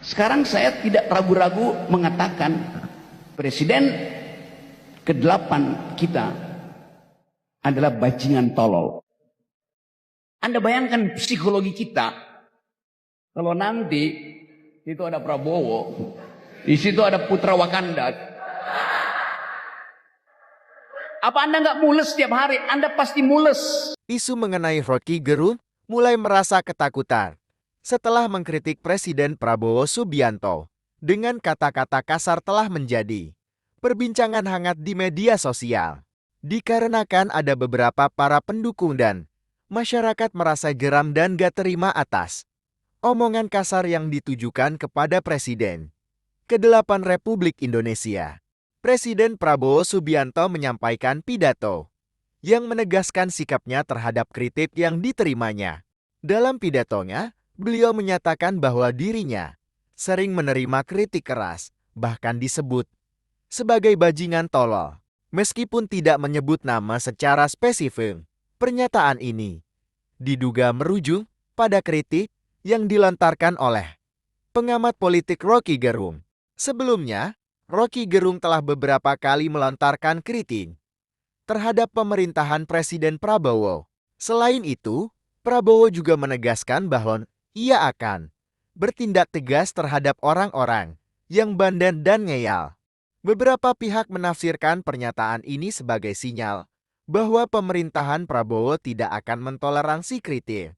Sekarang saya tidak ragu-ragu mengatakan presiden ke-8 kita adalah bajingan tolol. Anda bayangkan psikologi kita kalau nanti itu ada Prabowo, di situ ada putra Wakanda. Apa Anda nggak mules setiap hari? Anda pasti mules. Isu mengenai Rocky Gerung mulai merasa ketakutan setelah mengkritik Presiden Prabowo Subianto dengan kata-kata kasar telah menjadi perbincangan hangat di media sosial. Dikarenakan ada beberapa para pendukung dan masyarakat merasa geram dan gak terima atas omongan kasar yang ditujukan kepada Presiden ke-8 Republik Indonesia. Presiden Prabowo Subianto menyampaikan pidato yang menegaskan sikapnya terhadap kritik yang diterimanya. Dalam pidatonya, beliau menyatakan bahwa dirinya sering menerima kritik keras, bahkan disebut sebagai bajingan tolol. Meskipun tidak menyebut nama secara spesifik, pernyataan ini diduga merujuk pada kritik yang dilontarkan oleh pengamat politik Rocky Gerung. Sebelumnya, Rocky Gerung telah beberapa kali melontarkan kritik terhadap pemerintahan Presiden Prabowo. Selain itu, Prabowo juga menegaskan bahwa ia akan bertindak tegas terhadap orang-orang yang bandel dan ngeyel. Beberapa pihak menafsirkan pernyataan ini sebagai sinyal bahwa pemerintahan Prabowo tidak akan mentoleransi kritik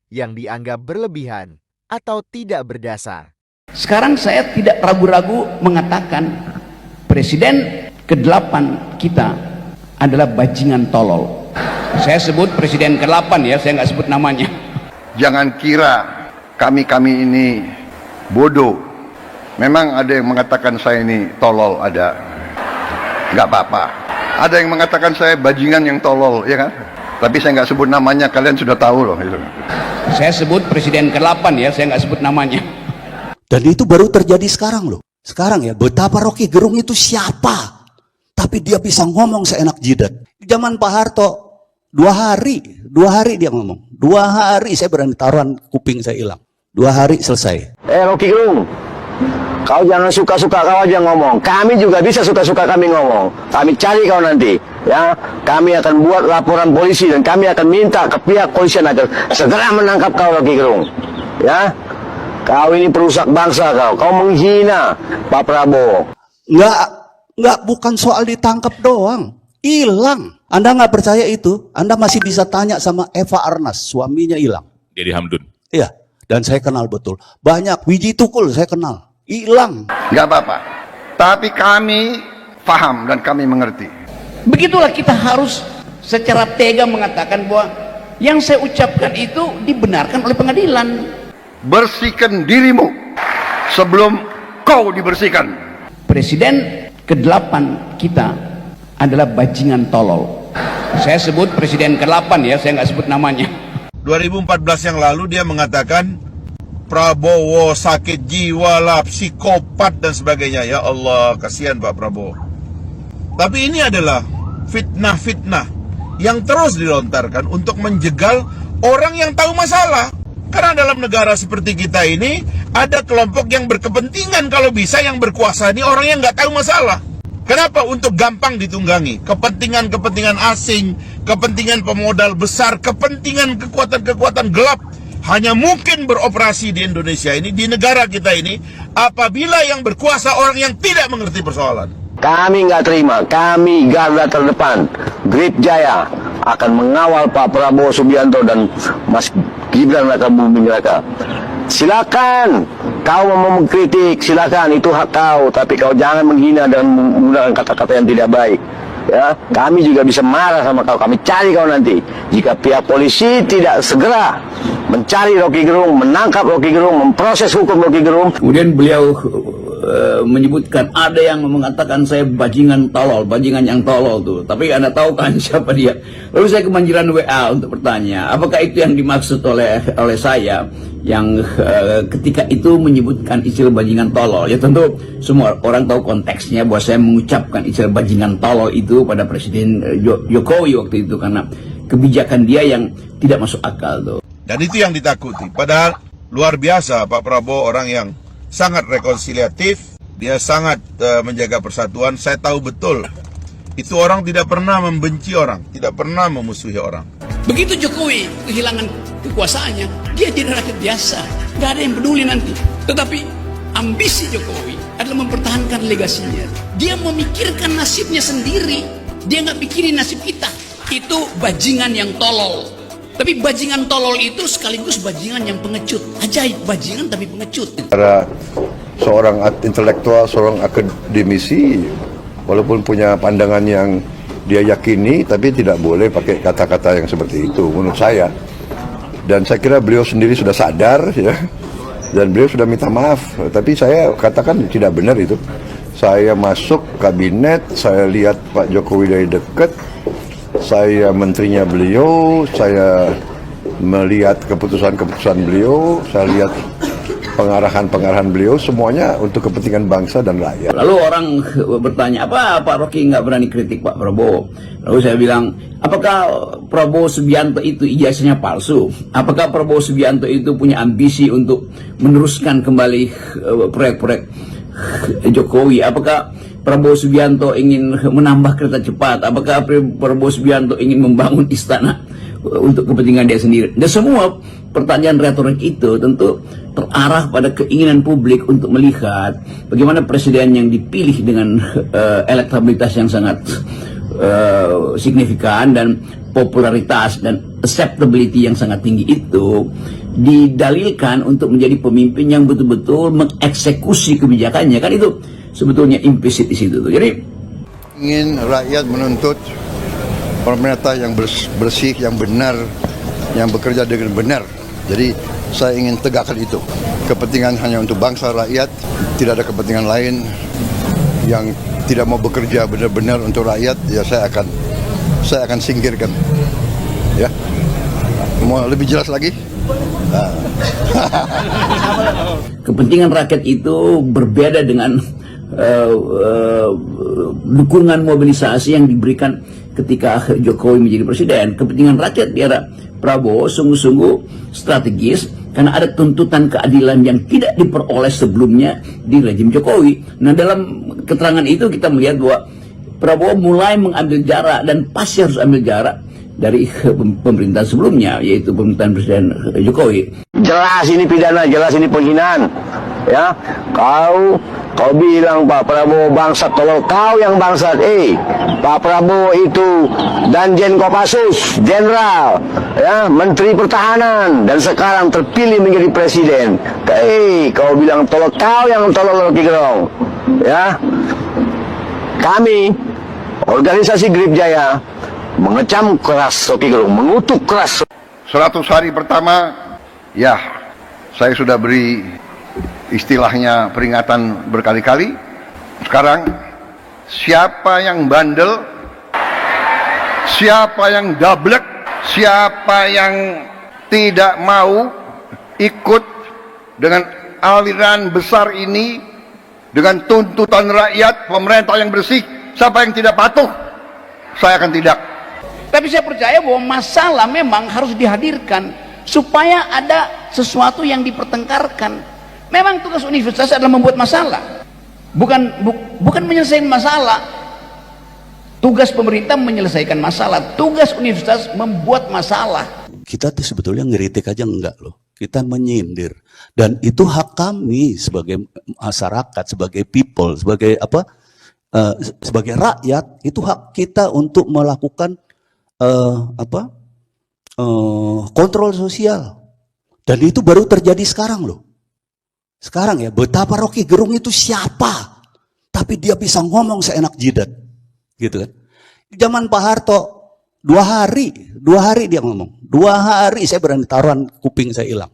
yang dianggap berlebihan atau tidak berdasar. Sekarang saya tidak ragu-ragu mengatakan presiden ke-8 kita adalah bajingan tolol. Saya sebut presiden ke-8 ya, saya nggak sebut namanya. Jangan kira kami ini bodoh. Memang ada yang mengatakan saya ini tolol, ada. Nggak apa-apa. Ada yang mengatakan saya bajingan yang tolol, ya kan? Tapi saya nggak sebut namanya, kalian sudah tahu loh. Itu. Saya sebut presiden ke-8 ya, saya nggak sebut namanya. Dan itu baru terjadi sekarang loh. Sekarang ya, betapa Rocky Gerung itu siapa? Tapi dia bisa ngomong seenak jidat. Zaman Pak Harto, 2 hari dia ngomong. 2 hari saya berani taruhan kuping saya hilang. 2 hari selesai. Rocky Gerung, kau jangan suka-suka kau aja ngomong. Kami juga bisa suka-suka kami ngomong. Kami cari kau nanti, ya. Kami akan buat laporan polisi dan kami akan minta ke pihak polisian agar segera menangkap kau, Rocky Gerung. Ya, kau ini perusak bangsa kau. Kau menghina Pak Prabowo. Enggak, bukan soal ditangkap doang. Hilang. Anda nggak percaya itu? Anda masih bisa tanya sama Eva Arnas, suaminya hilang. Jadi Hamdun. Iya, dan saya kenal betul. Banyak, Wiji Tukul saya kenal. Hilang. Nggak apa-apa. Tapi kami paham dan kami mengerti. Begitulah kita harus secara tega mengatakan bahwa yang saya ucapkan itu dibenarkan oleh pengadilan. Bersihkan dirimu sebelum kau dibersihkan. Presiden ke-8 kita adalah bajingan tolol. Saya sebut presiden ke-8 ya, saya nggak sebut namanya. 2014 yang lalu dia mengatakan Prabowo sakit jiwa lah, psikopat dan sebagainya. Ya Allah, kasihan Pak Prabowo. Tapi ini adalah fitnah-fitnah yang terus dilontarkan untuk menjegal orang yang tahu masalah. Karena dalam negara seperti kita ini ada kelompok yang berkepentingan, kalau bisa yang berkuasa ini orang yang nggak tahu masalah. Kenapa? Untuk gampang ditunggangi. Kepentingan-kepentingan asing, kepentingan pemodal besar, kepentingan kekuatan-kekuatan gelap hanya mungkin beroperasi di Indonesia ini, di negara kita ini, apabila yang berkuasa orang yang tidak mengerti persoalan. Kami nggak terima. Kami garda terdepan, Grip Jaya akan mengawal Pak Prabowo Subianto dan Mas Gibran Raka Buming Raka. Silakan kau mau mengkritik, silakan, itu hak kau, tapi kau jangan menghina dan menggunakan kata-kata yang tidak baik. Ya, kami juga bisa marah sama kau, kami cari kau nanti. Jika pihak polisi tidak segera mencari Rocky Gerung, menangkap Rocky Gerung, memproses hukum Rocky Gerung. Kemudian beliau menyebutkan ada yang mengatakan saya bajingan tolol, bajingan yang tolol tuh. Tapi Anda tahu kan siapa dia? Lalu saya kemanjiran WA untuk bertanya, apakah itu yang dimaksud oleh saya yang ketika itu menyebutkan istilah bajingan tolol? Ya tentu semua orang tahu konteksnya bahwa saya mengucapkan istilah bajingan tolol itu pada Presiden Jokowi waktu itu karena kebijakan dia yang tidak masuk akal tuh. Dan itu yang ditakuti. Padahal luar biasa Pak Prabowo, orang yang sangat rekonsiliatif, dia sangat menjaga persatuan. Saya tahu betul itu orang tidak pernah membenci orang, tidak pernah memusuhi orang. Begitu Jokowi kehilangan kekuasaannya, dia jadi rakyat biasa, nggak ada yang peduli nanti. Tetapi ambisi Jokowi adalah mempertahankan legasinya. Dia memikirkan nasibnya sendiri, dia nggak pikirin nasib kita. Itu bajingan yang tolol. Tapi bajingan tolol itu sekaligus bajingan yang pengecut. Ajaib, bajingan tapi pengecut. Para seorang intelektual, seorang akademisi, walaupun punya pandangan yang dia yakini, tapi tidak boleh pakai kata-kata yang seperti itu menurut saya. Dan saya kira beliau sendiri sudah sadar, ya, dan beliau sudah minta maaf. Tapi saya katakan tidak benar itu. Saya masuk kabinet, saya lihat Pak Jokowi dari dekat, saya menterinya beliau, saya melihat keputusan-keputusan beliau, saya lihat pengarahan-pengarahan beliau, semuanya untuk kepentingan bangsa dan rakyat. Lalu orang bertanya, apa Pak Rocky nggak berani kritik Pak Prabowo? Lalu saya bilang, apakah Prabowo Subianto itu ijazahnya palsu? Apakah Prabowo Subianto itu punya ambisi untuk meneruskan kembali proyek-proyek Jokowi? Apakah Prabowo Subianto ingin menambah kereta cepat? Apakah Prabowo Subianto ingin membangun istana untuk kepentingan dia sendiri? Dan semua pertanyaan retorik itu tentu terarah pada keinginan publik untuk melihat bagaimana presiden yang dipilih dengan elektabilitas yang sangat signifikan dan popularitas dan acceptability yang sangat tinggi itu didalilkan untuk menjadi pemimpin yang betul-betul mengeksekusi kebijakannya. Kan itu sebetulnya implisit di situ tuh. Jadi Ingin rakyat menuntut pemerintah yang bersih, yang benar, yang bekerja dengan benar. Jadi saya ingin tegakkan itu. Kepentingan hanya untuk bangsa, rakyat, tidak ada kepentingan lain. Yang tidak mau bekerja benar-benar untuk rakyat, ya saya akan singkirkan. Ya, mau lebih jelas lagi? kepentingan rakyat itu berbeda dengan dukungan mobilisasi yang diberikan ketika Jokowi menjadi presiden. Kepentingan rakyat di era Prabowo sungguh-sungguh strategis karena ada tuntutan keadilan yang tidak diperoleh sebelumnya di rejim Jokowi. Nah, dalam keterangan itu kita melihat bahwa Prabowo mulai mengambil jarak dan pasti harus ambil jarak dari pemerintahan sebelumnya, yaitu pemerintahan Presiden Jokowi. Jelas ini pidana, jelas ini penghinaan. Ya, kau bilang Pak Prabowo bangsat, tolol, kau yang bangsat. Pak Prabowo itu Danjen Kopassus, Jenderal, ya, Menteri Pertahanan, dan sekarang terpilih menjadi presiden. Kau bilang tolol, kau yang tolol, Rocky Gerung. Ya, kami organisasi Grip Jaya mengecam keras Rocky Gerung, mengutuk keras. 100 hari pertama, ya, saya sudah beri istilahnya peringatan berkali-kali. Sekarang, siapa yang bandel, siapa yang dablek, siapa yang tidak mau ikut dengan aliran besar ini, dengan tuntutan rakyat, pemerintah yang bersih, siapa yang tidak patuh, saya akan tindak. Tapi saya percaya bahwa masalah memang harus dihadirkan supaya ada sesuatu yang dipertengkarkan. Memang tugas universitas adalah membuat masalah, bukan menyelesaikan masalah. Tugas pemerintah menyelesaikan masalah, tugas universitas membuat masalah. Kita tuh sebetulnya ngeritik aja enggak loh. Kita menyindir. Dan itu hak kami sebagai masyarakat, sebagai people, sebagai apa? Sebagai rakyat, itu hak kita untuk melakukan kontrol sosial. Dan itu baru terjadi sekarang loh. Sekarang ya, betapa Rocky Gerung itu siapa? Tapi dia bisa ngomong seenak jidat. Gitu kan. Zaman Pak Harto, 2 hari dia ngomong. 2 hari saya berani taruhan kuping saya hilang.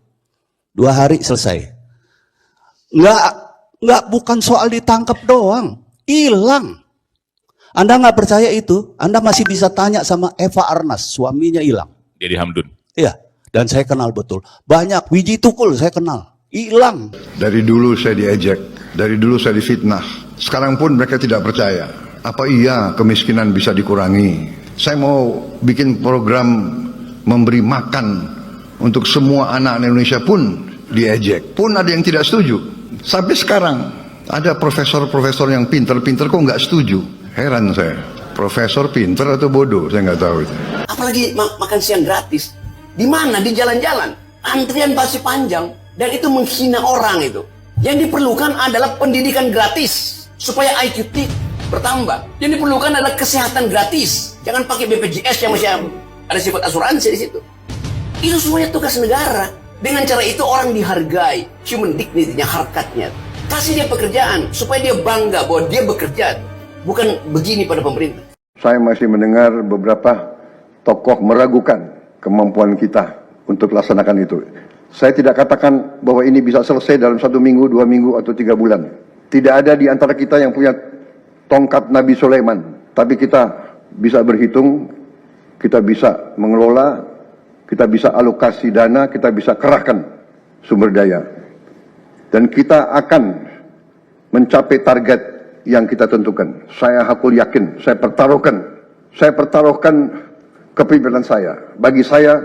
2 hari selesai. Enggak bukan soal ditangkap doang. Hilang. Anda nggak percaya itu? Anda masih bisa tanya sama Eva Arnas, suaminya hilang. Dedi Hamdun. Iya, dan saya kenal betul. Banyak, Wiji Tukul saya kenal. Hilang. Dari dulu saya diejek, dari dulu saya difitnah. Sekarang pun mereka tidak percaya. Apa iya kemiskinan bisa dikurangi? Saya mau bikin program memberi makan untuk semua anak Indonesia pun diejek. Pun ada yang tidak setuju. Sampai sekarang ada profesor-profesor yang pinter-pinter kok nggak setuju. Heran saya. Profesor pinter atau bodoh, saya nggak tahu itu. Apalagi makan siang gratis. Di mana? Di jalan-jalan. Antrian pasti panjang. Dan itu menghina orang itu. Yang diperlukan adalah pendidikan gratis. Supaya IQ bertambah. Yang diperlukan adalah kesehatan gratis. Jangan pakai BPJS yang masih ada sifat asuransi di situ. Itu semuanya tugas negara. Dengan cara itu orang dihargai. Human dignity-nya, harkatnya. Kasih dia pekerjaan. Supaya dia bangga bahwa dia bekerja. Bukan begini pada pemerintah. Saya masih mendengar beberapa tokoh meragukan kemampuan kita untuk laksanakan itu. Saya tidak katakan bahwa ini bisa selesai dalam 1 minggu, 2 minggu, atau 3 bulan. Tidak ada di antara kita yang punya tongkat Nabi Sulaiman. Tapi kita bisa berhitung, kita bisa mengelola, kita bisa alokasi dana, kita bisa kerahkan sumber daya. Dan kita akan mencapai target yang kita tentukan. Saya hakul yakin, saya pertaruhkan kepemimpinan saya. Bagi saya,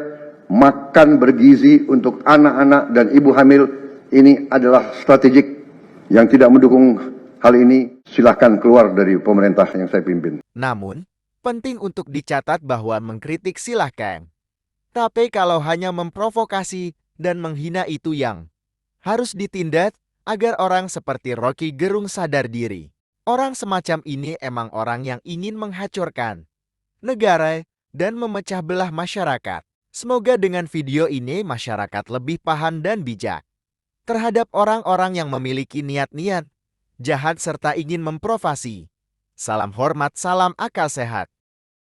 makan bergizi untuk anak-anak dan ibu hamil ini adalah strategik. Yang tidak mendukung hal ini, silahkan keluar dari pemerintah yang saya pimpin. Namun, penting untuk dicatat bahwa mengkritik silahkan. Tapi kalau hanya memprovokasi dan menghina itu yang harus ditindak agar orang seperti Rocky Gerung sadar diri. Orang semacam ini emang orang yang ingin menghancurkan negara dan memecah belah masyarakat. Semoga dengan video ini masyarakat lebih paham dan bijak terhadap orang-orang yang memiliki niat-niat jahat serta ingin memprovokasi. Salam hormat, salam akal sehat.